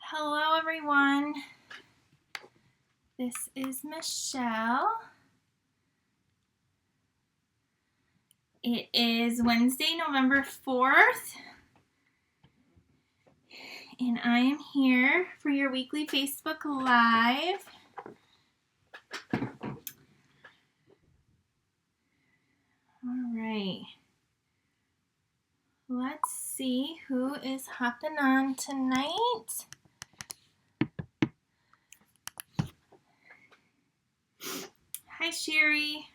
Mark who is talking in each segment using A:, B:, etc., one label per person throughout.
A: Hello everyone, this is Michelle. It is Wednesday, November 4th, and I am here for your weekly Facebook Live. All right, let's see who is hopping on tonight. Hi, Sherry.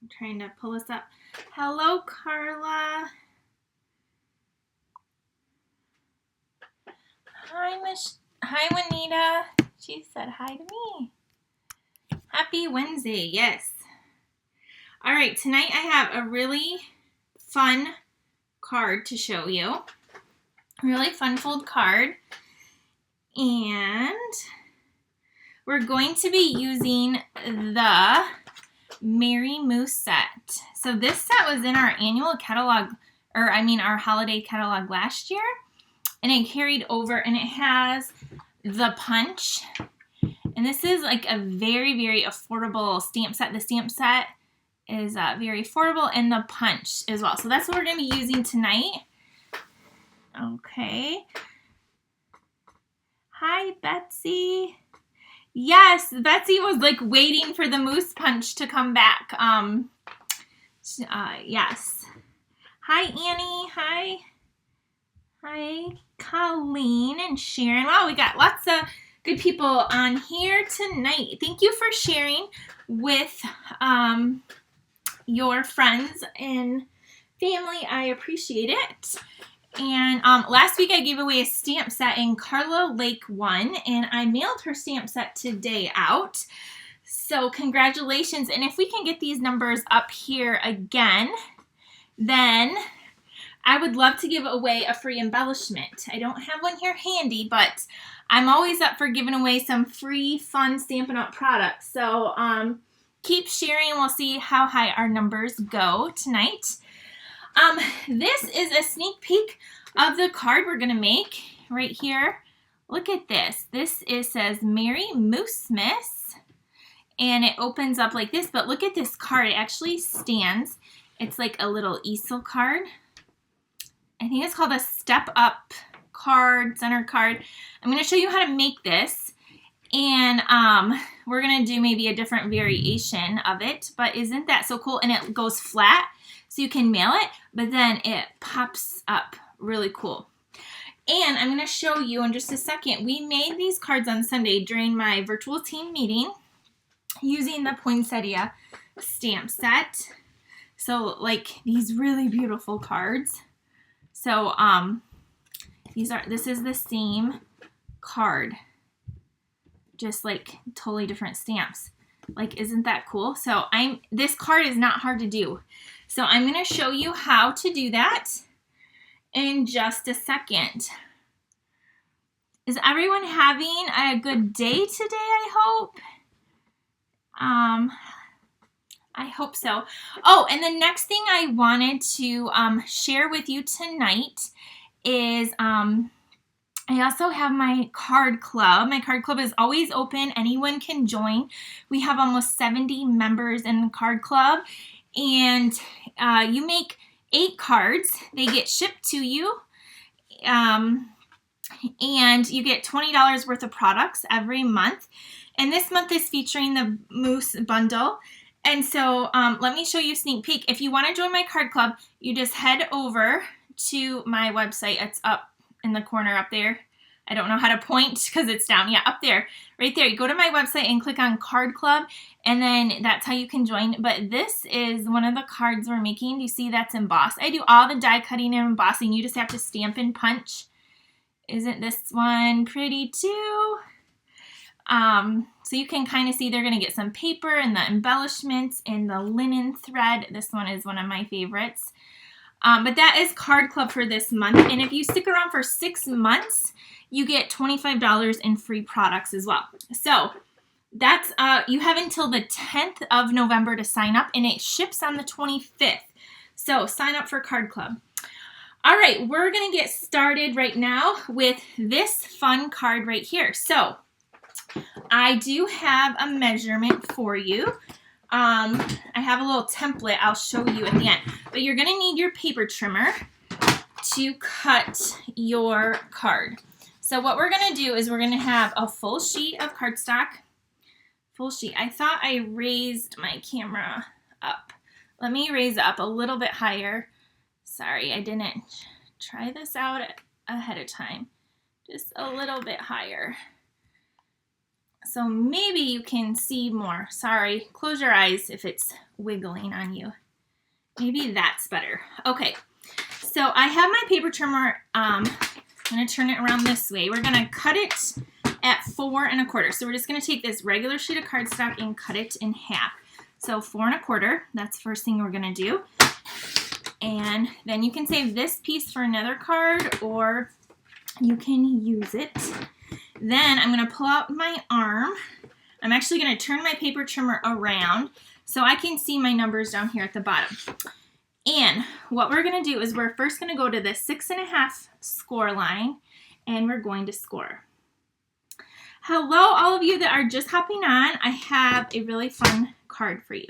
A: I'm trying to pull this up. Hello, Carla. Hi, Juanita. She said hi to me. Happy Wednesday, yes. All right, tonight I have a really fun card to show you. Really fun fold card. And we're going to be using the Merry Moose set. So this set was in our annual catalog, our holiday catalog last year. And it carried over, and it has the punch. And this is like a very, very affordable stamp set. The stamp set is very affordable, and the punch as well. So that's what we're going to be using tonight. Okay. Hi, Betsy. Yes, Betsy was like waiting for the moose punch to come back. Yes. Hi, Annie. Hi, Colleen and Sharon. Wow, we got lots of good people on here tonight. Thank you for sharing with your friends and family. I appreciate it. And last week I gave away a stamp set, and Carla Lake won, and I mailed her stamp set today out. So congratulations. And if we can get these numbers up here again, then I would love to give away a free embellishment. I don't have one here handy, but I'm always up for giving away some free, fun Stampin' Up! Products. So keep sharing, and we'll see how high our numbers go tonight. This is a sneak peek of the card we're going to make right here. Look at this. This says Merry Moosemas, and it opens up like this, but look at this card. It actually stands. It's like a little easel card. I think it's called a Step Up card, center card. I'm going to show you how to make this, and we're going to do maybe a different variation of it, but isn't that so cool? And it goes flat, so you can mail it, but then it pops up really cool. And I'm going to show you in just a second. We made these cards on Sunday during my virtual team meeting using the poinsettia stamp set. So like these really beautiful cards. So this is the same card, just like totally different stamps. Like, isn't that cool? So this card is not hard to do. So I'm going to show you how to do that in just a second. Is everyone having a good day today, I hope? I hope so. Oh, and the next thing I wanted to share with you tonight is I also have my card club. My card club is always open. Anyone can join. We have almost 70 members in the card club. And you make 8 cards. They get shipped to you. And you get $20 worth of products every month. And this month is featuring the Moose Bundle. And so let me show you a sneak peek. If you want to join my card club, you just head over to my website. It's up in the corner up there. I don't know how to point because it's down. Yeah, up there. Right there. You go to my website and click on Card Club, and then that's how you can join. But this is one of the cards we're making. Do you see that's embossed? I do all the die cutting and embossing. You just have to stamp and punch. Isn't this one pretty too? So you can kind of see they're going to get some paper and the embellishments and the linen thread. This one is one of my favorites. But that is Card Club for this month. And if you stick around for 6 months, you get $25 in free products as well. So that's you have until the 10th of November to sign up, and it ships on the 25th. So sign up for Card Club. All right, we're going to get started right now with this fun card right here. So I do have a measurement for you. I have a little template I'll show you at the end. But you're going to need your paper trimmer to cut your card. So what we're going to do is we're going to have a full sheet of cardstock. Full sheet. I thought I raised my camera up. Let me raise it up a little bit higher. Sorry, I didn't try this out ahead of time. Just a little bit higher. So maybe you can see more. Sorry, close your eyes if it's wiggling on you. Maybe that's better. Okay, so I have my paper trimmer. I'm going to turn it around this way. We're going to cut it at 4 1/4. So we're just going to take this regular sheet of cardstock and cut it in half. So 4 1/4, that's the first thing we're going to do. And then you can save this piece for another card, or you can use it. Then I'm going to pull out my arm. I'm actually going to turn my paper trimmer around so I can see my numbers down here at the bottom. And what we're going to do is we're first going to go to the 6 1/2 score line, and we're going to score. Hello, all of you that are just hopping on. I have a really fun card for you.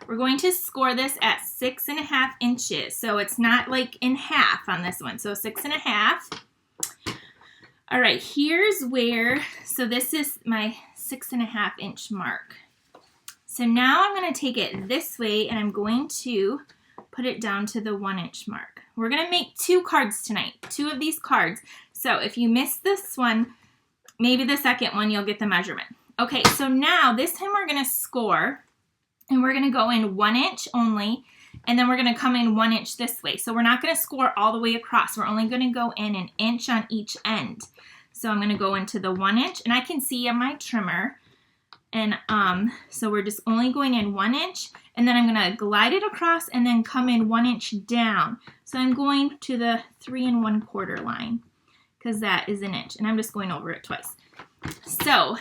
A: We're going to score this at 6 1/2 inches. So it's not like in half on this one. So 6 1/2. All right, here's where, so this is my 6 1/2 inch mark. So now I'm going to take it this way and I'm going to put it down to the 1 inch mark. We're going to make 2 cards tonight, 2 of these cards. So if you miss this one, maybe the second one you'll get the measurement. Okay, so now this time we're going to score. And we're going to go in 1 inch only, and then we're going to come in 1 inch this way. So we're not going to score all the way across. We're only going to go in an inch on each end. So I'm going to go into the 1 inch, and I can see on my trimmer. And so we're just only going in 1 inch, and then I'm going to glide it across and then come in 1 inch down. So I'm going to the 3 1/4 line because that is an inch, and I'm just going over it twice. So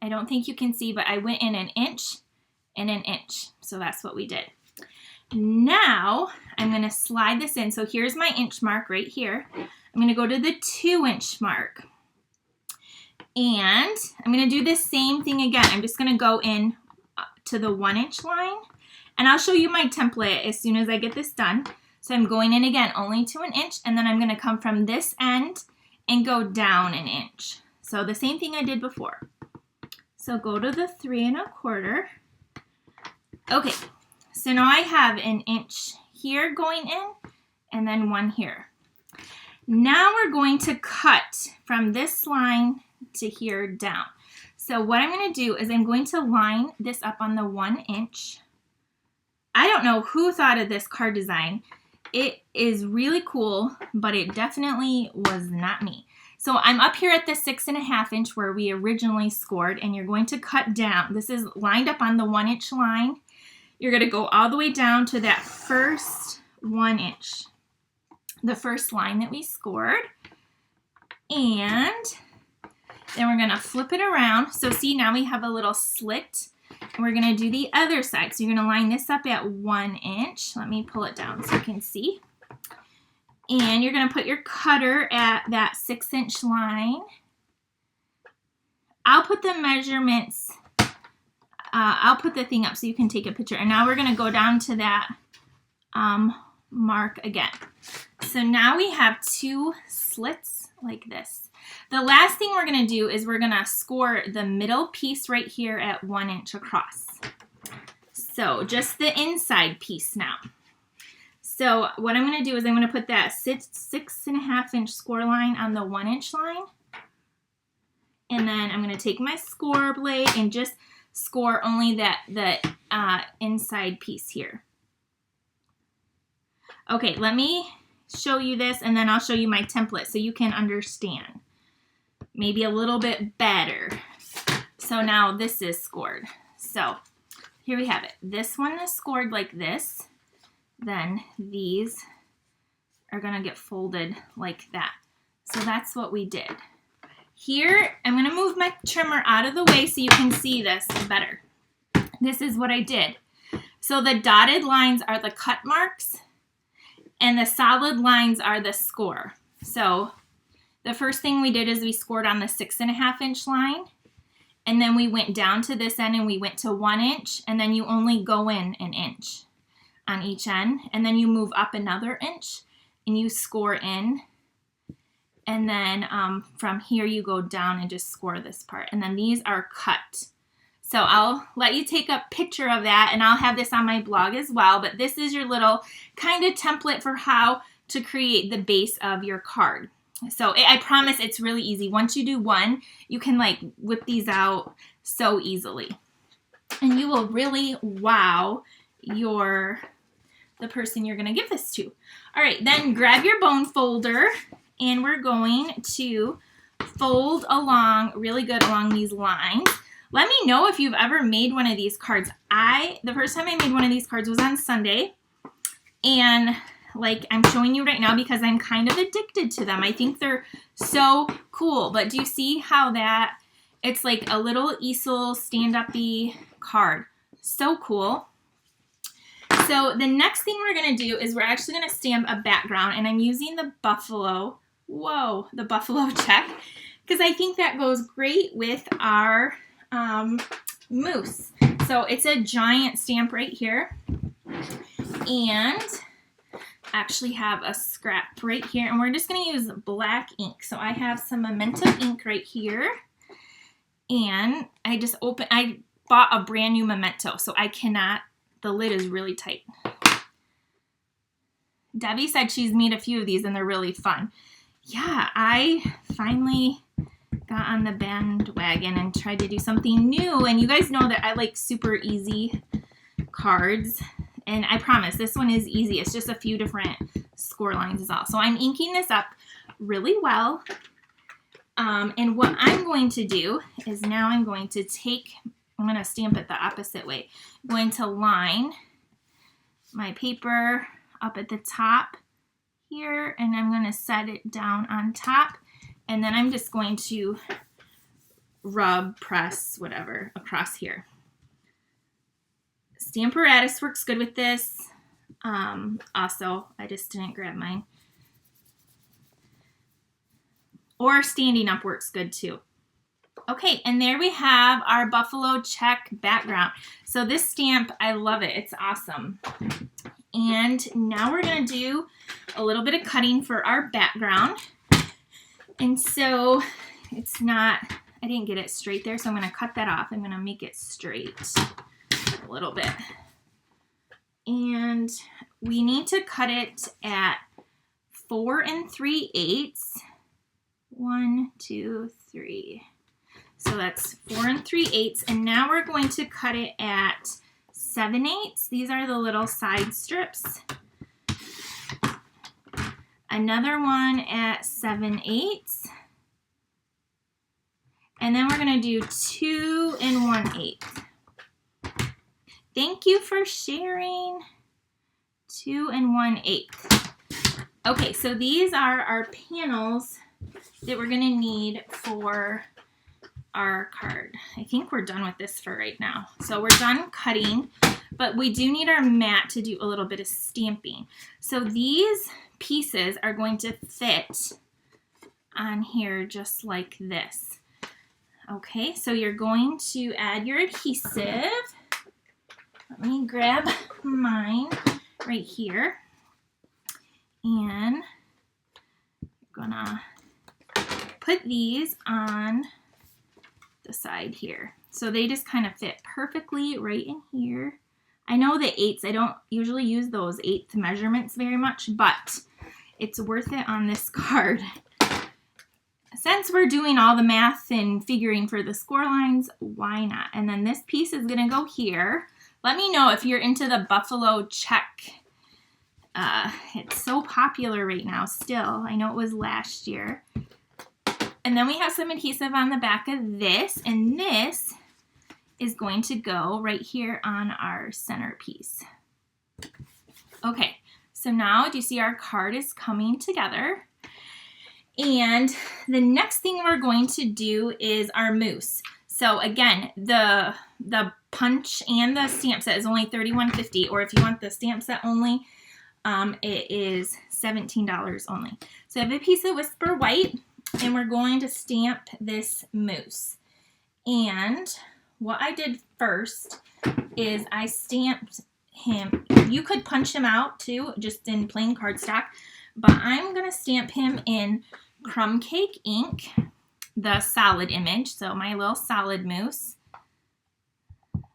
A: I don't think you can see, but I went in an inch and an inch. So that's what we did. Now I'm going to slide this in. So here's my inch mark right here. I'm going to go to the 2 inch mark. And I'm going to do the same thing again. I'm just going to go in to the 1 inch line. And I'll show you my template as soon as I get this done. So I'm going in again only to an inch. And then I'm going to come from this end and go down an inch. So the same thing I did before. So go to the 3 1/4. Okay, so now I have an inch here going in and then 1 here. Now we're going to cut from this line to here down. So what I'm going to do is I'm going to line this up on the 1 inch. I don't know who thought of this card design. It is really cool, but it definitely was not me. So I'm up here at the 6 1/2 inch where we originally scored, and you're going to cut down. This is lined up on the 1 inch line. You're going to go all the way down to that first 1 inch, the first line that we scored. And then we're going to flip it around. So see, now we have a little slit. And we're going to do the other side. So you're going to line this up at 1 inch. Let me pull it down so you can see. And you're going to put your cutter at that 6 inch line. I'll put the measurements, I'll put the thing up so you can take a picture. And now we're going to go down to that mark again. So now we have 2 slits like this. The last thing we're going to do is we're going to score the middle piece right here at 1 inch across. So just the inside piece now. So what I'm going to do is I'm going to put that 6 1/2 inch score line on the 1 inch line. And then I'm going to take my score blade and just score only the inside piece here. Okay, let me show you this, and then I'll show you my template so you can understand maybe a little bit better. So now this is scored. So here we have it. This one is scored like this. Then these are going to get folded like that. So that's what we did. Here, I'm going to move my trimmer out of the way so you can see this better. This is what I did. So the dotted lines are the cut marks, and the solid lines are the score. So the first thing we did is we scored on the 6.5 inch line, and then we went down to this end and we went to 1 inch, and then you only go in an inch on each end, and then you move up another inch and you score in, and then from here you go down and just score this part, and then these are cut. So I'll let you take a picture of that, and I'll have this on my blog as well, but this is your little kind of template for how to create the base of your card. So I promise it's really easy. Once you do one, you can like whip these out so easily, and you will really wow the person you're going to give this to. All right, then grab your bone folder, and we're going to fold along really good along these lines. Let me know if you've ever made one of these cards. The first time I made one of these cards was on Sunday, and like I'm showing you right now because I'm kind of addicted to them. I think they're so cool. But do you see how it's like a little easel stand-up-y card? So cool. So the next thing we're going to do is we're actually going to stamp a background, and I'm using the buffalo check, because I think that goes great with our moose. So it's a giant stamp right here, and actually have a scrap right here, and we're just going to use black ink. So I have some Memento ink right here, and I bought a brand new Memento, so the lid is really tight. Debbie said she's made a few of these and they're really fun. Yeah, I finally got on the bandwagon and tried to do something new, and you guys know that I like super easy cards, and I promise this one is easy. It's just a few different score lines is all. So I'm inking this up really well, and what I'm going to do is now I'm going to stamp it the opposite way. I'm going to line my paper up at the top here, and I'm going to set it down on top, and then I'm just going to press, whatever, across here. Stamparatus works good with this. Also, I just didn't grab mine. Or standing up works good too. Okay, and there we have our buffalo check background. So this stamp, I love it. It's awesome. And now we're going to do a little bit of cutting for our background. And so I didn't get it straight there, so I'm going to cut that off. I'm going to make it straight a little bit. And we need to cut it at 4 3/8. 1, 2, 3. So that's 4 3/8, and now we're going to cut it at 7/8. These are the little side strips. Another one at 7/8, and then we're going to do 2 1/8. Thank you for sharing. 2 1/8. Okay, so these are our panels that we're going to need for our card. I think we're done with this for right now. So we're done cutting, but we do need our mat to do a little bit of stamping. So these pieces are going to fit on here just like this. Okay, so you're going to add your adhesive. Let me grab mine right here, and I'm gonna put these on the side here. So they just kind of fit perfectly right in here. I know the 8s, I don't usually use those 8th measurements very much, but it's worth it on this card. Since we're doing all the math and figuring for the score lines, why not? And then this piece is gonna go here. Let me know if you're into the buffalo check. It's so popular right now still. I know it was last year. And then we have some adhesive on the back of this, and this is going to go right here on our centerpiece. Okay, so now do you see our card is coming together? And the next thing we're going to do is our moose. So again, the punch and the stamp set is only $31.50, or if you want the stamp set only, it is $17 only. So I have a piece of Whisper White, and we're going to stamp this moose. And what I did first is I stamped him. You could punch him out too, just in plain cardstock, but I'm going to stamp him in Crumb Cake ink, the solid image, so my little solid moose.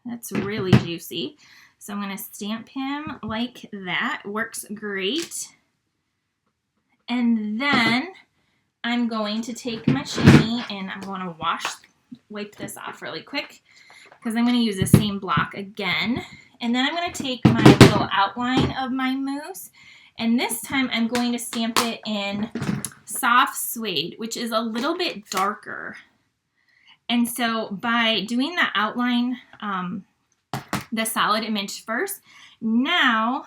A: That's really juicy. So I'm going to stamp him like that. Works great. And then I'm going to take my chamois and I'm going to wipe this off really quick because I'm going to use the same block again. And then I'm going to take my little outline of my moose, and this time I'm going to stamp it in Soft Suede, which is a little bit darker. And so by doing the outline, the solid image first, now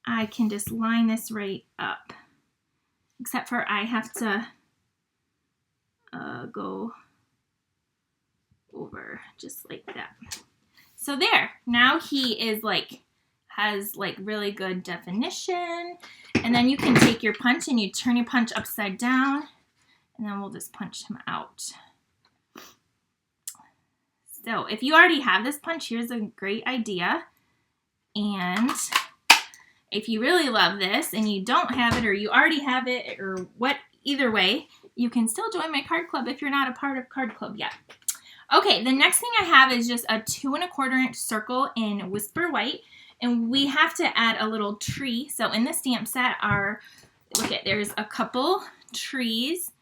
A: I can just line this right up, except for I have to go over just like that. So there, now he is has really good definition. And then you can take your punch and you turn your punch upside down, and then we'll just punch him out. So if you already have this punch, here's a great idea. And if you really love this and you don't have it, or you already have it, or either way, you can still join my card club if you're not a part of card club yet. Okay, the next thing I have is just a 2 1/4 inch circle in Whisper White, and we have to add a little tree. So in the stamp set there's a couple trees.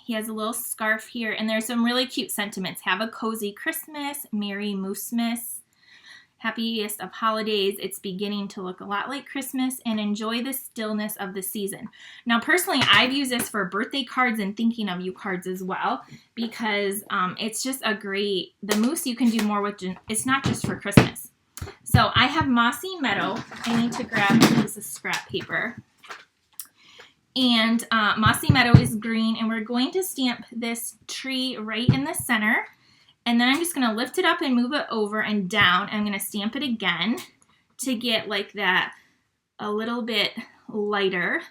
A: He has a little scarf here, and there's some really cute sentiments. Have a cozy Christmas, Merry Moosemas, happiest of holidays. It's beginning to look a lot like Christmas, and enjoy the stillness of the season. Now, personally, I've used this for birthday cards and thinking of you cards as well, because it's just the moose you can do more with. It's not just for Christmas. So I have Mossy Meadow. I need to grab a piece of scrap paper. And Mossy Meadow is green, and we're going to stamp this tree right in the center. And then I'm just going to lift it up and move it over and down. I'm going to stamp it again to get like that a little bit lighter.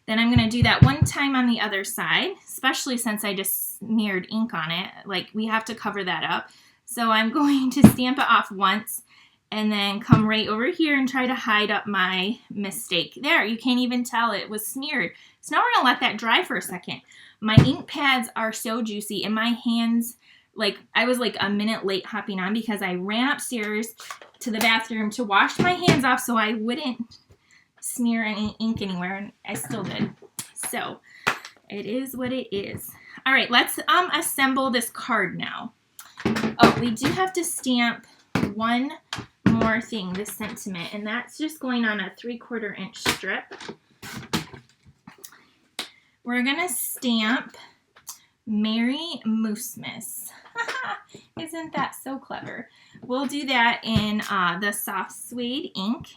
A: Then I'm going to do that one time on the other side, especially since I just smeared ink on it. We have to cover that up. So I'm going to stamp it off once and then come right over here and try to hide up my mistake. There, you can't even tell it was smeared. So now we're going to let that dry for a second. My ink pads are so juicy, and my hands, I was a minute late hopping on because I ran upstairs to the bathroom to wash my hands off so I wouldn't smear any ink anywhere, and I still did. So it is what it is. All right, let's assemble this card now. Oh, we do have to stamp one more thing, this sentiment, and that's just going on a 3/4 inch strip. We're gonna stamp Merry Moosemas. Isn't that so clever? We'll do that in the Soft Suede ink,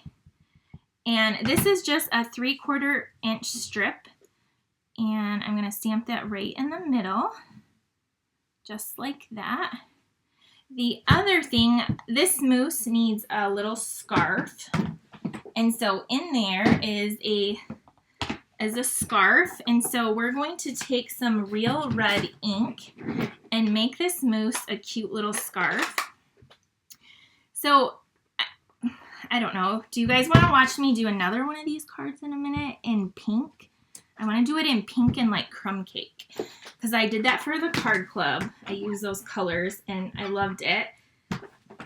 A: and this is just a 3/4 inch strip, and I'm gonna stamp that right in the middle, just like that. The other thing, this moose needs a little scarf, and so in there is a scarf, and so we're going to take some real red ink and make this moose a cute little scarf. So I don't know, do you guys want to watch me do another one of these cards in a minute in pink? I want to do it in pink and Crumb Cake, because I did that for the card club. I used those colors and I loved it.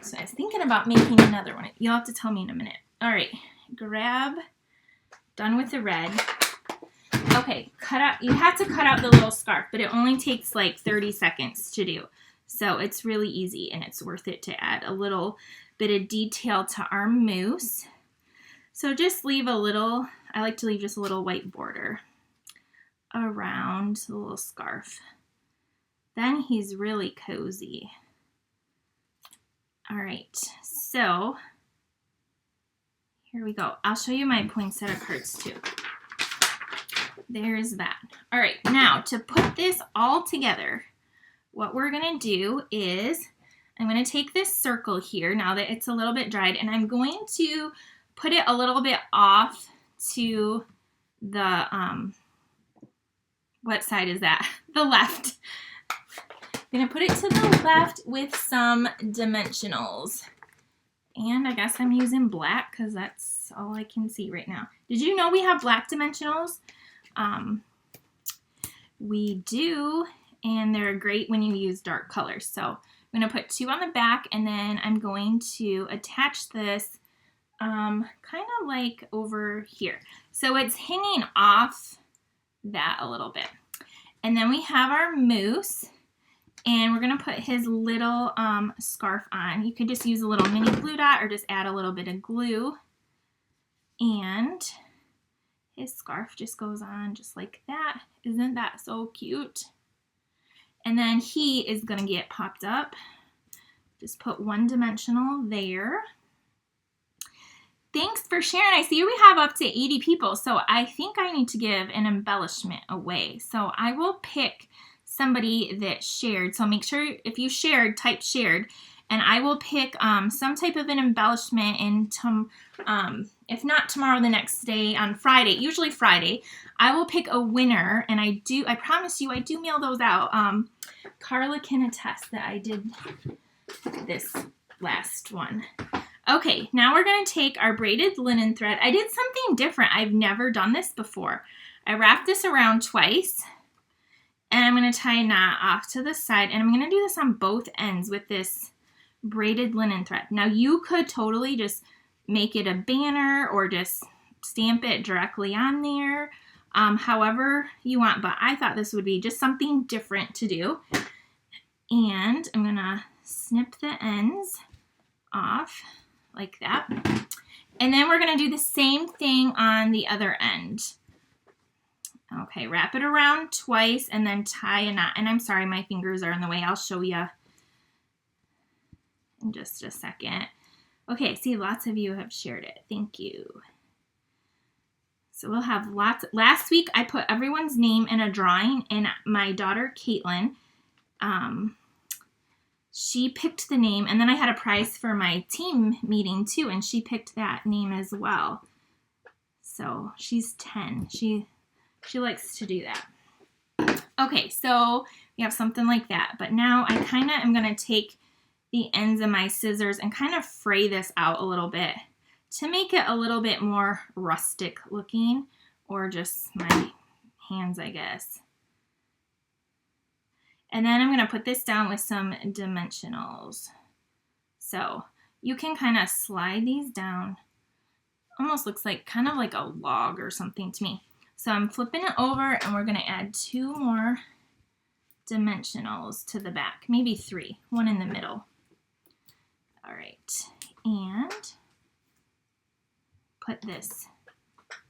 A: So I was thinking about making another one. You'll have to tell me in a minute. All right, done with the red. Okay, you have to cut out the little scarf, but it only takes 30 seconds to do. So it's really easy, and it's worth it to add a little bit of detail to our moose. So just leave I like to leave just a little white border around the little scarf. Then he's really cozy. All right, so here we go. I'll show you my poinsettia cards too. There's that. All right, now to put this all together, what we're gonna do is I'm gonna take this circle here now that it's a little bit dried, and I'm going to put it a little bit off to the, what side is that? The left. I'm gonna put it to the left with some dimensionals. And I guess I'm using black because that's all I can see right now. Did you know we have black dimensionals? We do, and they're great when you use dark colors. So I'm gonna put 2 on the back, and then I'm going to attach this kind of like over here. So it's hanging off that a little bit. And then we have our moose, and we're gonna put his little scarf on. You could just use a little mini glue dot or just add a little bit of glue. And his scarf just goes on just like that. Isn't that so cute? And then he is gonna get popped up. Just put 1 dimensional there. Thanks for sharing. I see we have up to 80 people, so I think I need to give an embellishment away. So I will pick somebody that shared. So make sure if you shared, type shared, and I will pick some type of an embellishment, and if not tomorrow, the next day on Friday, usually Friday, I will pick a winner, and I promise you, I do mail those out. Carla can attest that I did this last one. Okay, now we're going to take our braided linen thread. I did something different. I've never done this before. I wrapped this around twice, and I'm going to tie a knot off to the side, and I'm going to do this on both ends with this braided linen thread. Now you could totally just make it a banner or just stamp it directly on there, however you want, but I thought this would be just something different to do. And I'm going to snip the ends off like that. And then we're going to do the same thing on the other end. Okay, wrap it around twice and then tie a knot. And I'm sorry, my fingers are in the way. I'll show you in just a second. Okay, see, lots of you have shared it. Thank you. So we'll have lots. Last week, I put everyone's name in a drawing, and my daughter, Caitlin, she picked the name, and then I had a prize for my team meeting too, and she picked that name as well. So she's 10. She likes to do that. Okay, so we have something like that. But now I kind of am going to take the ends of my scissors and kind of fray this out a little bit to make it a little bit more rustic looking, or just my hands, I guess. And then I'm going to put this down with some dimensionals. So you can kind of slide these down. Almost looks like kind of like a log or something to me. So I'm flipping it over, and we're going to add 2 more dimensionals to the back. Maybe 3, 1 in the middle. All right, and put this,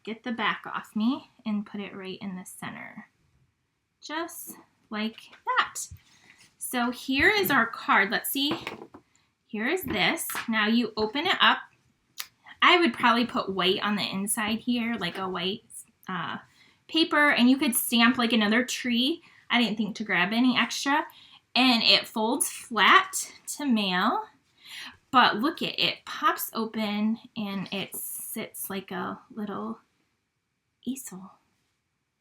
A: get the back off me and put it right in the center. Just like that. So here is our card. Let's see. Here is this. Now you open it up. I would probably put white on the inside here, like a white paper, and you could stamp like another tree. I didn't think to grab any extra. And it folds flat to mail. But look at it, pops open, and it sits like a little easel.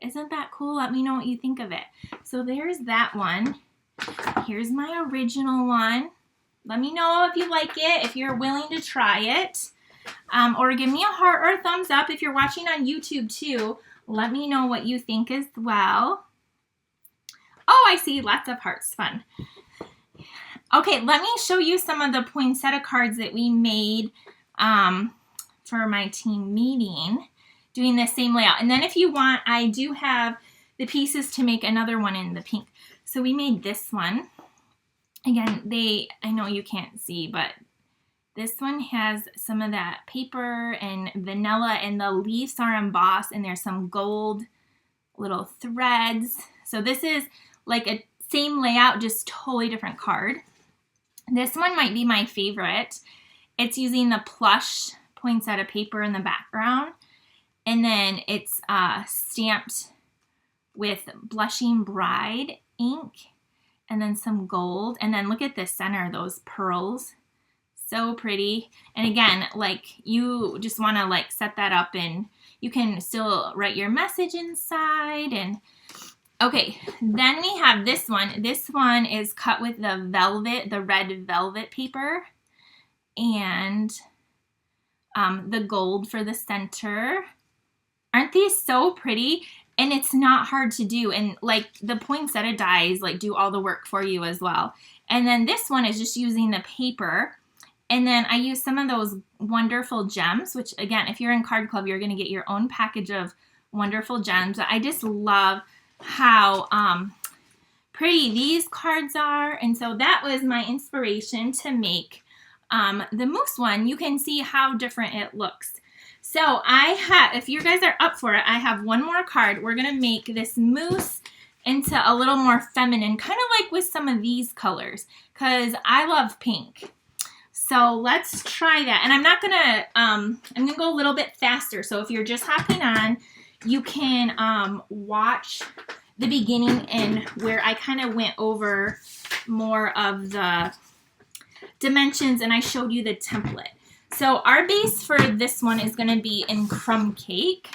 A: Isn't that cool? Let me know what you think of it. So there's that one. Here's my original one. Let me know if you like it, if you're willing to try it. Or give me a heart or a thumbs up if you're watching on YouTube too. Let me know what you think as well. Oh, I see, lots of hearts, fun. Okay, let me show you some of the poinsettia cards that we made for my team meeting, doing the same layout. And then if you want, I do have the pieces to make another one in the pink. So we made this one. Again, I know you can't see, but this one has some of that paper and vanilla, and the leaves are embossed, and there's some gold little threads. So this is like a same layout, just totally different card. This one might be my favorite. It's using the plush poinsettia paper in the background. And then it's stamped with Blushing Bride ink and then some gold. And then look at the center, those pearls. So pretty. And again, like you just want to like set that up and you can still write your message inside. And okay, then we have this one. This one is cut with the velvet, the red velvet paper, and the gold for the center. Aren't these so pretty? And it's not hard to do. And like the poinsettia dies like do all the work for you as well. And then this one is just using the paper. And then I use some of those wonderful gems, which again, if you're in Card Club, you're going to get your own package of wonderful gems. I just love how pretty these cards are. And so that was my inspiration to make the moose one. You can see how different it looks. So I have, if you guys are up for it, I have one more card. We're going to make this moose into a little more feminine, kind of like with some of these colors, because I love pink. So let's try that. And I'm not going to, I'm going to go a little bit faster. So if you're just hopping on, you can watch the beginning and where I kind of went over more of the dimensions and I showed you the template. So our base for this one is going to be in crumb cake.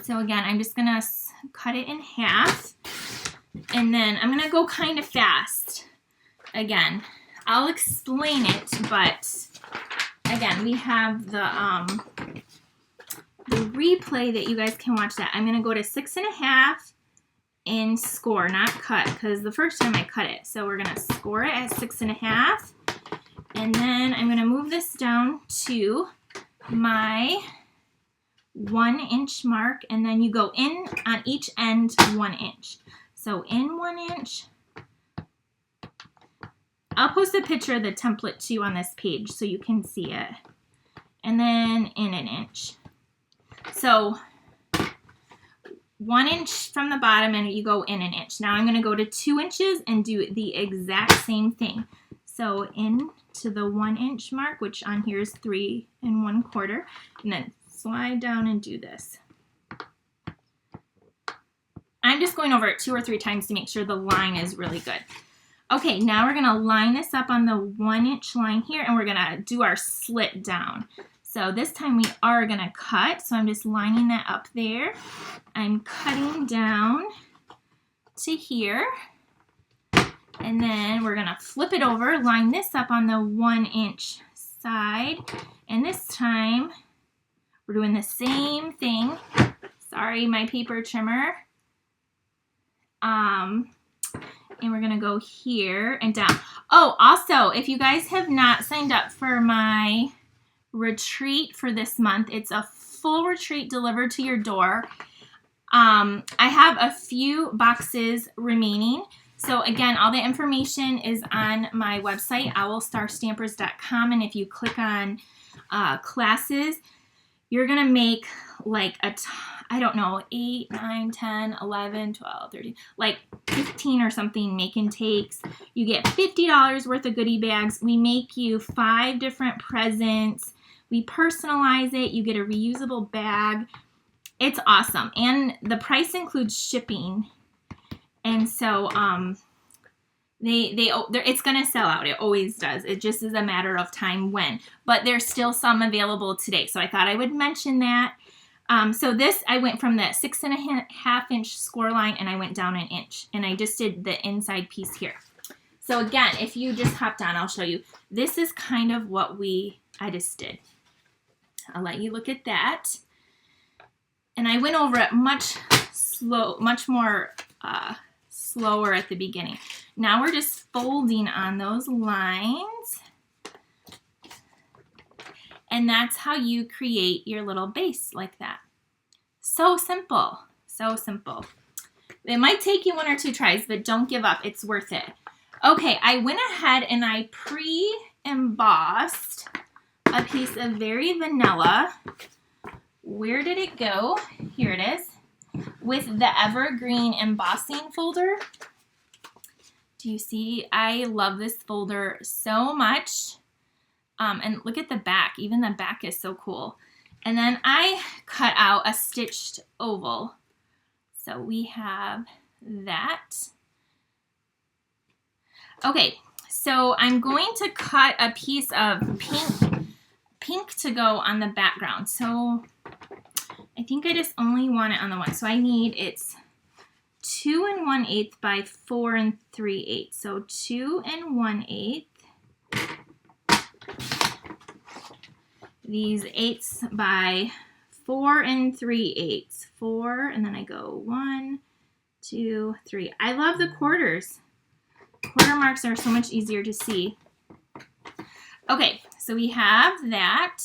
A: So again, I'm just going to cut it in half. And then I'm going to go kind of fast. Again, I'll explain it, but again, we have the replay that you guys can watch that. I'm going to go to 6.5 and score, not cut, because the first time I cut it. So we're going to score it at 6.5. And then I'm going to move this down to my 1 inch mark. And then you go in on each end 1 inch. So in 1 inch. I'll post a picture of the template too on this page so you can see it. And then in 1 inch. So 1 inch from the bottom and you go in 1 inch. Now I'm going to go to 2 inches and do the exact same thing. So in to the 1 inch mark, which on here is 3 1/4, and then slide down and do this. I'm just going over it 2 or 3 times to make sure the line is really good. Okay, now we're going to line this up on the 1 inch line here, and we're going to do our slit down. So this time we are going to cut, so I'm just lining that up there. I'm cutting down to here. And then we're going to flip it over, line this up on the 1 inch side. And this time, we're doing the same thing. Sorry, my paper trimmer. And we're going to go here and down. Oh, also, if you guys have not signed up for my retreat for this month, it's a full retreat delivered to your door. I have a few boxes remaining. So again, all the information is on my website, owlstarstampers.com, and if you click on classes, you're going to make like I don't know, 8, 9, 10, 11, 12, 13, like 15 or something make and takes. You get $50 worth of goodie bags. We make you 5 different presents. We personalize it. You get a reusable bag. It's awesome. And the price includes shipping. And so it's going to sell out. It always does. It just is a matter of time when. But there's still some available today. So I thought I would mention that. So this, I went from the 6.5 inch score line and I went down 1 inch. And I just did the inside piece here. So again, if you just hopped on, I'll show you. This is kind of what I just did. I'll let you look at that. And I went over it much more slower at the beginning. Now we're just folding on those lines. And that's how you create your little base like that. So simple. So simple. It might take you 1 or 2 tries, but don't give up. It's worth it. Okay, I went ahead and I pre-embossed a piece of Very Vanilla. Where did it go? Here it is. With the Evergreen embossing folder. Do you see? I love this folder so much. And look at the back. Even the back is so cool. And then I cut out a stitched oval. So we have that. Okay, So I'm going to cut a piece of pink to go on the background. So I think I just only want it on the one. So I need, it's 2 1/8 by 4 3/8. So 2 1/8. These 8ths by 4 3/8. 4, and then I go 1, 2, 3. I love the quarters. Quarter marks are so much easier to see. Okay, so we have that.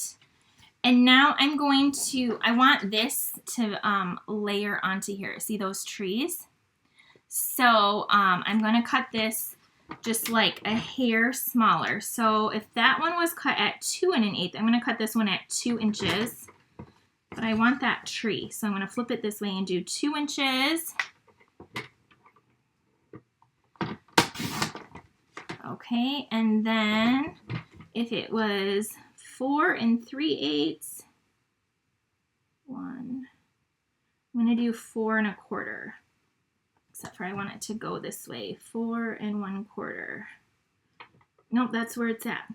A: And now I'm going to, I want this to layer onto here. See those trees? So I'm going to cut this just like a hair smaller. So if that one was cut at 2 1/8, I'm going to cut this one at 2 inches. But I want that tree. So I'm going to flip it this way and do 2 inches. Okay, and then if it was 4 3/8, 1, I'm going to do 4 1/4. Except for I want it to go this way, 4 1/4. Nope, that's where it's at.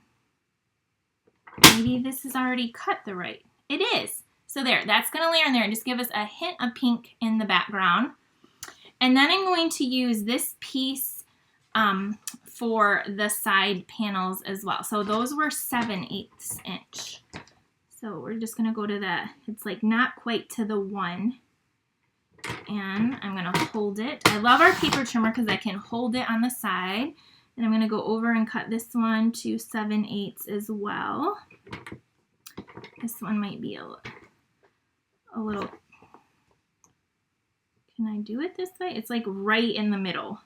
A: Maybe this is already cut the right. It is. So there, that's going to layer in there and just give us a hint of pink in the background. And then I'm going to use this piece for the side panels as well. So those were 7/8 inch. So we're just going to go to the, it's like not quite to the 1. And I'm going to hold it. I love our paper trimmer because I can hold it on the side. And I'm going to go over and cut this one to 7/8 as well. This one might be a little, can I do it this way? It's like right in the middle.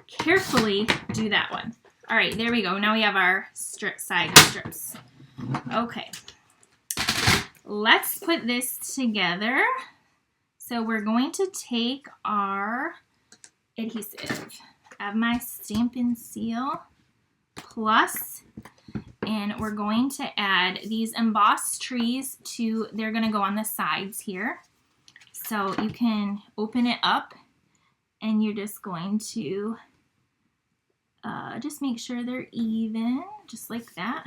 A: Carefully do that one. All right, there we go. Now we have our side strips. Okay. Let's put this together. So we're going to take our adhesive. I have my Stampin' Seal Plus, and we're going to add these embossed trees to, they're going to go on the sides here. So you can open it up and you're just going to just make sure they're even, just like that.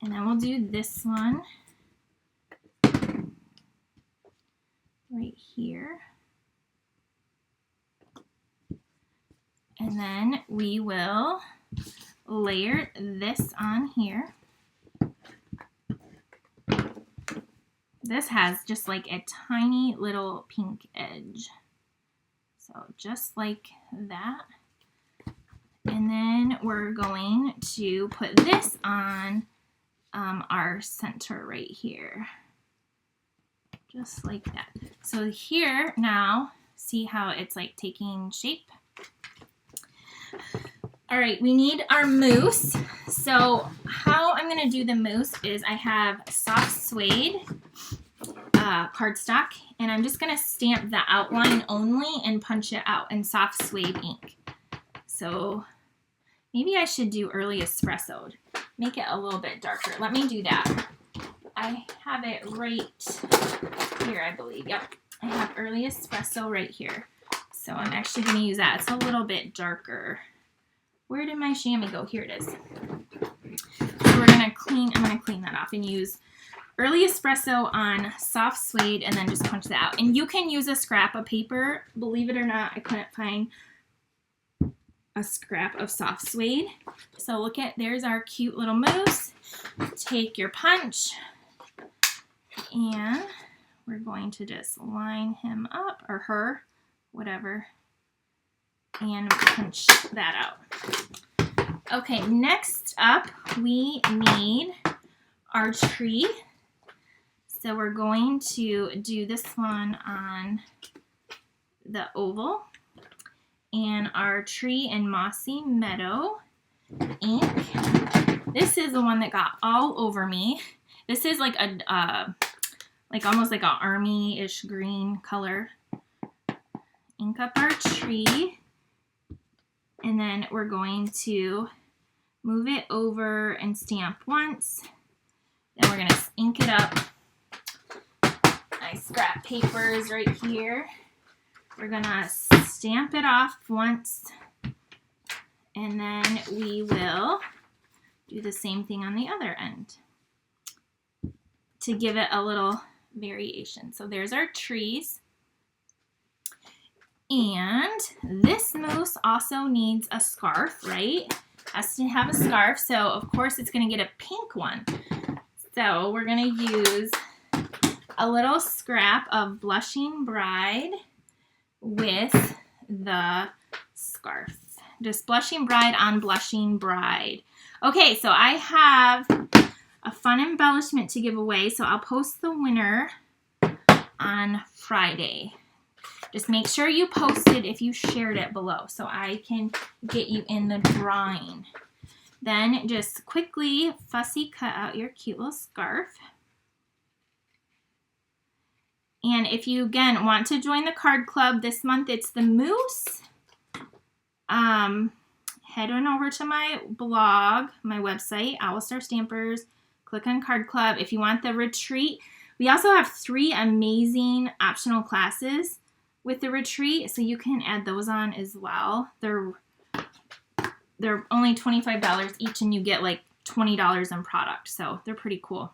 A: And then we'll do this one right here. And then we will layer this on here. This has just like a tiny little pink edge. So just like that. And then we're going to put this on our center right here. Just like that. So here now, see how it's like taking shape? All right, we need our mousse. So how I'm gonna do the mousse is I have soft suede cardstock, and I'm just gonna stamp the outline only and punch it out in soft suede ink. So maybe I should do early espressoed. Make it a little bit darker. Let me do that. I have it right here, I believe. Yep, I have early espresso right here. So I'm actually going to use that. It's a little bit darker. Where did my chamois go? Here it is. So we're going to clean, I'm going to clean that off and use early espresso on soft suede and then just punch that out. And you can use a scrap of paper. Believe it or not, I couldn't find a scrap of soft suede. So look at, there's our cute little mousse. Take your punch and we're going to just line him up, or her, whatever, and punch that out. Okay, next up we need our tree. So we're going to do this one on the oval. And our Tree and Mossy Meadow ink. This is the one that got all over me. This is like a, like almost like an army-ish green color. Ink up our tree. And then we're going to move it over and stamp once. Then we're gonna ink it up. Nice scrap papers right here. We're gonna stamp it off once, And then we will do the same thing on the other end to give it a little variation. So there's our trees. And this moose also needs a scarf, right? Has to have a scarf, so of course it's going to get a pink one. So we're going to use a little scrap of Blushing Bride with the scarf. Just Blushing Bride on Blushing Bride. Okay, so I have a fun embellishment to give away, so I'll post the winner on Friday. Just make sure you post it if you shared it below so I can get you in the drawing. Then just quickly fussy cut out your cute little scarf. And if you, again, want to join the card club this month, it's the moose. Head on over to my blog, my website, Owl Star Stampers. Click on Card Club. If you want the retreat, we also have 3 amazing optional classes with the retreat, so you can add those on as well. They're only $25 each, and you get like $20 in product, so they're pretty cool.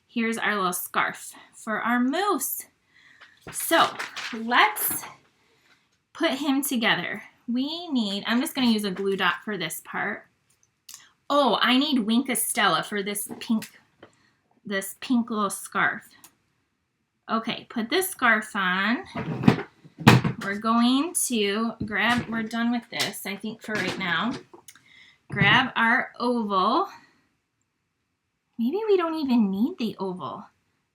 A: Here's our little scarf for our moose. So let's put him together. We need, I'm just going to use a glue dot for this part. Oh, I need Wink Estella for this pink little scarf. Okay, put this scarf on. We're going to grab, we're done with this, I think, for right now. Grab our oval. Maybe we don't even need the oval.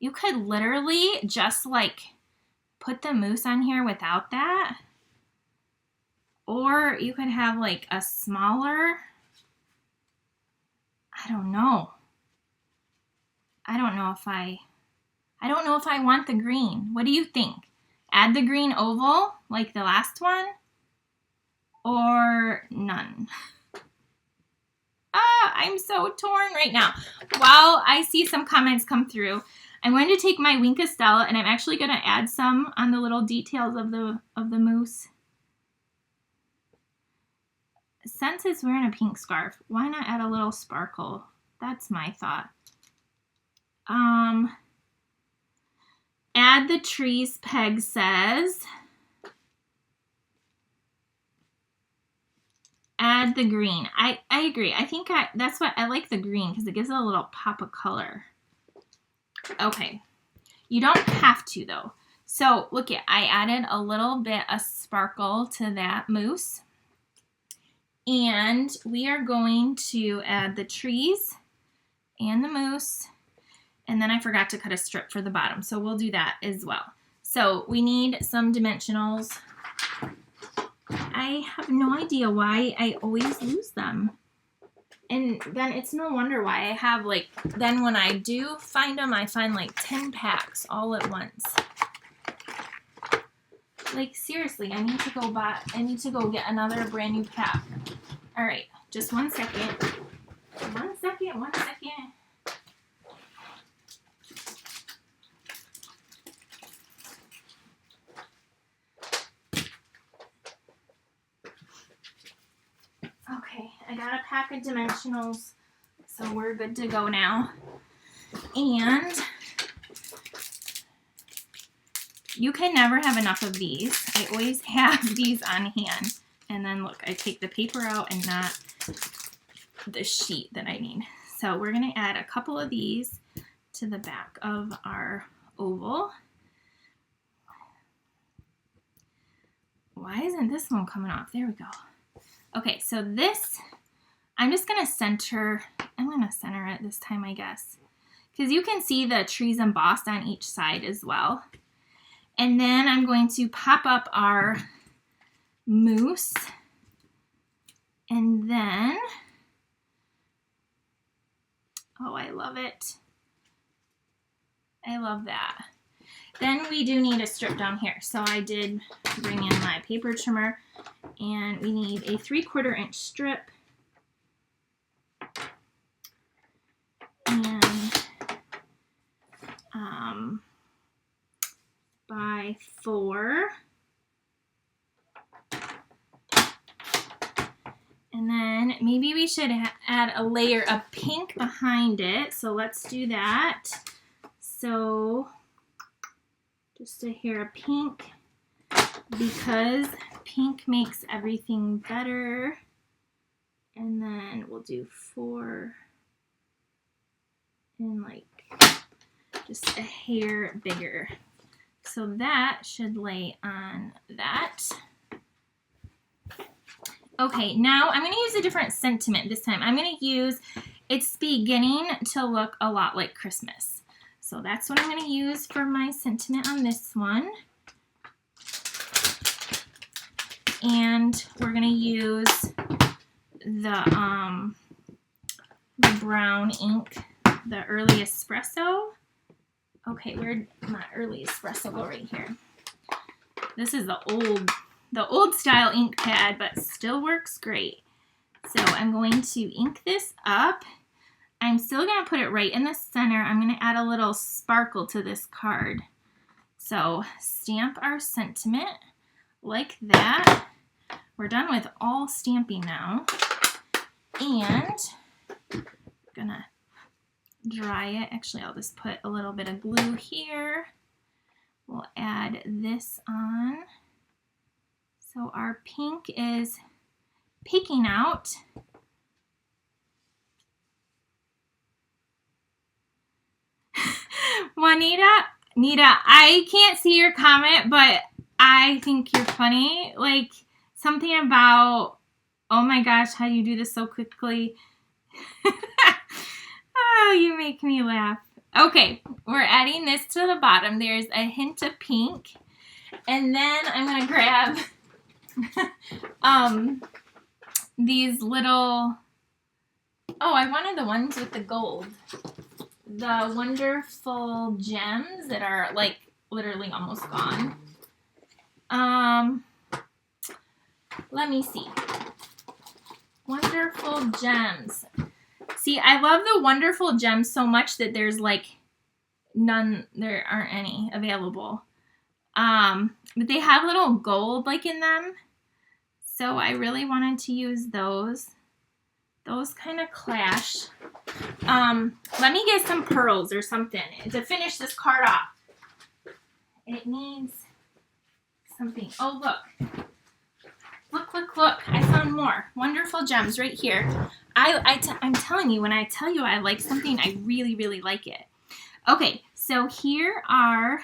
A: You could literally just like put the moose on here without that. Or you could have like a smaller, I don't know. I don't know if I want the green. What do you think? Add the green oval like the last one, or none? I'm so torn right now. While I see some comments come through, I'm going to take my Wink Estella and I'm actually going to add some on the little details of the moose. Since it's wearing a pink scarf, why not add a little sparkle? That's my thought. Add the trees, Peg says. Add the green. I agree. I think that's what I like, the green, because it gives it a little pop of color. Okay. You don't have to, though. So, look at, I added a little bit of sparkle to that moose. And we are going to add the trees and the moose. And then I forgot to cut a strip for the bottom, so we'll do that as well. So we need some dimensionals. I have no idea why I always lose them. And then it's no wonder why I have like, then when I do find them, I find like 10 packs all at once. Like seriously, I need to go get another brand new pack. All right, just 1 second. 1 second, 1 second. Okay, I got a pack of dimensionals, so we're good to go now. And you can never have enough of these. I always have these on hand. And then look, I take the paper out and not the sheet that I need. So we're going to add a couple of these to the back of our oval. Why isn't this one coming off? There we go. Okay, so this, I'm just going to center, I'm going to center it this time, I guess. Because you can see the trees embossed on each side as well. And then I'm going to pop up our moose. And then, oh, I love it. I love that. Then we do need a strip down here. So I did bring in my paper trimmer, and we need a 3/4 inch strip. And by 4. And maybe we should add a layer of pink behind it. So let's do that. So just a hair of pink, because pink makes everything better. And then we'll do 4 and like just a hair bigger. So that should lay on that. Okay, now I'm going to use a different sentiment this time. I'm going to use "It's beginning to look a lot like Christmas." So that's what I'm going to use for my sentiment on this one. And we're going to use the brown ink, the early espresso. Okay, where'd my early espresso go? Right here. This is the old style ink pad, but still works great. So I'm going to ink this up. I'm still going to put it right in the center. I'm going to add a little sparkle to this card. So stamp our sentiment like that. We're done with all stamping now. And I'm going to dry it. Actually, I'll just put a little bit of glue here. We'll add this on. So our pink is peeking out. Juanita, I can't see your comment, but I think you're funny. Like something about, oh my gosh, how do you do this so quickly? Oh, you make me laugh. Okay, we're adding this to the bottom. There's a hint of pink. And then I'm going to grab these little, oh, I wanted the ones with the gold. The wonderful gems that are like literally almost gone. Let me see. Wonderful gems. See, I love the wonderful gems so much that there's like none, there aren't any available. But they have little gold like in them. So I really wanted to use those. Those kind of clash. Let me get some pearls or something to finish this card off. It needs something. Oh, look. Look. I found more. Wonderful gems right here. I'm telling you, when I tell you I like something, I really, really like it. Okay, so here are,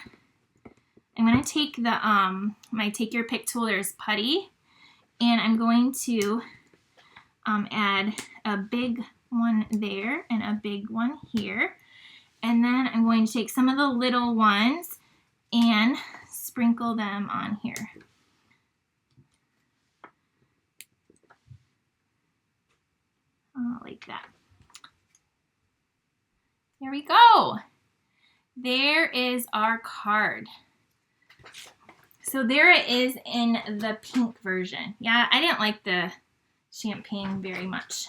A: I'm going to take the, my Take Your Pick tool, there's putty, and I'm going to add a big one there and a big one here. And then I'm going to take some of the little ones and sprinkle them on here. Like that. There we go. There is our card. So there it is in the pink version. Yeah, I didn't like the champagne very much.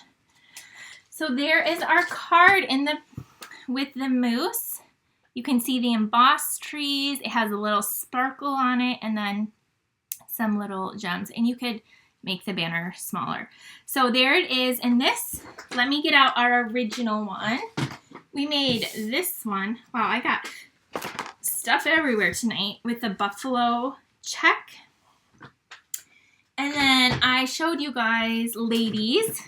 A: So there is our card in the with the moose. You can see the embossed trees. It has a little sparkle on it and then some little gems. And you could make the banner smaller. So there it is. And this, let me get out our original one. We made this one. Wow, I got stuff everywhere tonight with the buffalo check. And then I showed you guys, ladies,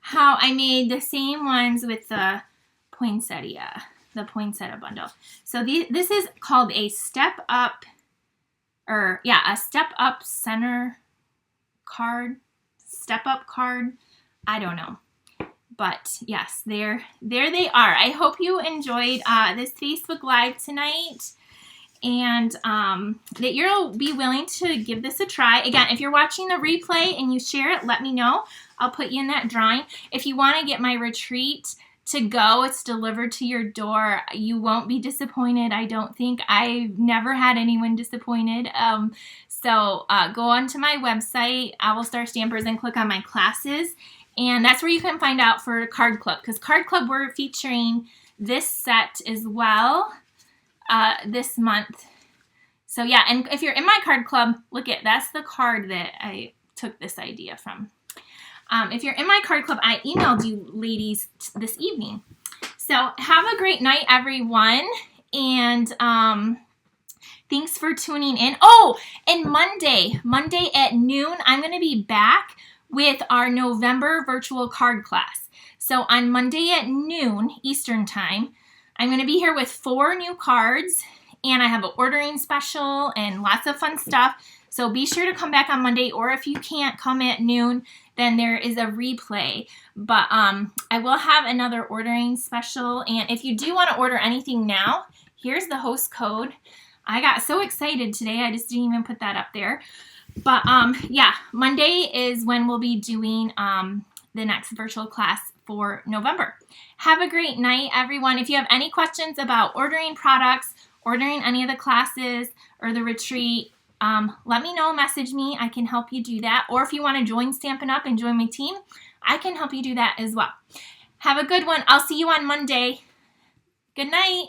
A: how I made the same ones with the poinsettia bundle. So this is called a step up, a step up center card, step up card. I don't know. But yes, there they are. I hope you enjoyed this Facebook Live tonight. And that you'll be willing to give this a try. Again, if you're watching the replay and you share it, let me know. I'll put you in that drawing. If you want to get my retreat to go, it's delivered to your door. You won't be disappointed, I don't think. I've never had anyone disappointed. So go onto my website, Owl Star Stampers, and click on my classes. And that's where you can find out for Card Club. Because Card Club, we're featuring this set as well. This month. So yeah, and if you're in my card club, look at, that's the card that I took this idea from. If you're in my card club, I emailed you ladies this evening. So have a great night, everyone. And thanks for tuning in. Oh, and Monday at noon, I'm going to be back with our November virtual card class. So on Monday at noon Eastern time, I'm going to be here with 4 new cards, and I have an ordering special and lots of fun stuff. So be sure to come back on Monday, or if you can't come at noon, then there is a replay. But I will have another ordering special, and if you do want to order anything now, here's the host code. I got so excited today, I just didn't even put that up there. But yeah, Monday is when we'll be doing the next virtual class for November. Have a great night, everyone. If you have any questions about ordering products, ordering any of the classes or the retreat, let me know, message me. I can help you do that. Or if you want to join Stampin' Up! And join my team, I can help you do that as well. Have a good one. I'll see you on Monday. Good night.